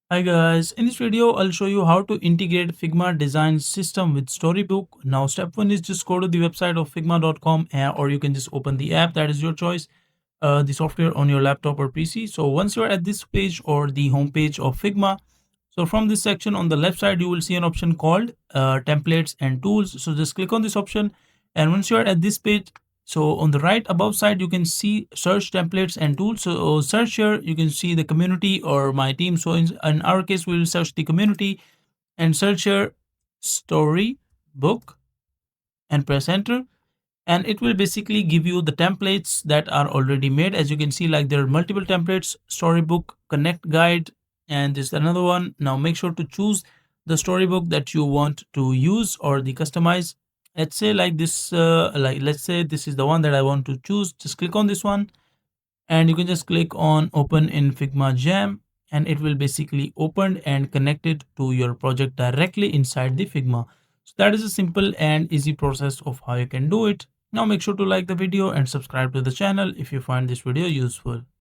Hi guys, in this video I'll show you how to integrate Figma design system with Storybook. Now step 1 is just go to the website of figma.com or you can just open the app, that is your choice, the software on your laptop or PC. So once you're at this page or the home page of Figma, so from this section on the left side you will see an option called templates and tools. So just click on this option, and once you're at this page, so on the right above side, you can see search templates and tools. So search here, you can see the community or my team. So in our case, we will search the community and search here story book and press enter. And it will basically give you the templates that are already made. As you can see, like there are multiple templates, storybook, connect guide, and there's another one. Now make sure to choose the storybook that you want to use or the customize. Let's say like this, let's say this is the one that I want to choose. Just click on this one, and you can just click on open in Figma Jam, and it will basically open and connected to your project directly inside the Figma. So that is a simple and easy process of how you can do it. Now make sure to like the video and subscribe to the channel if you find this video useful.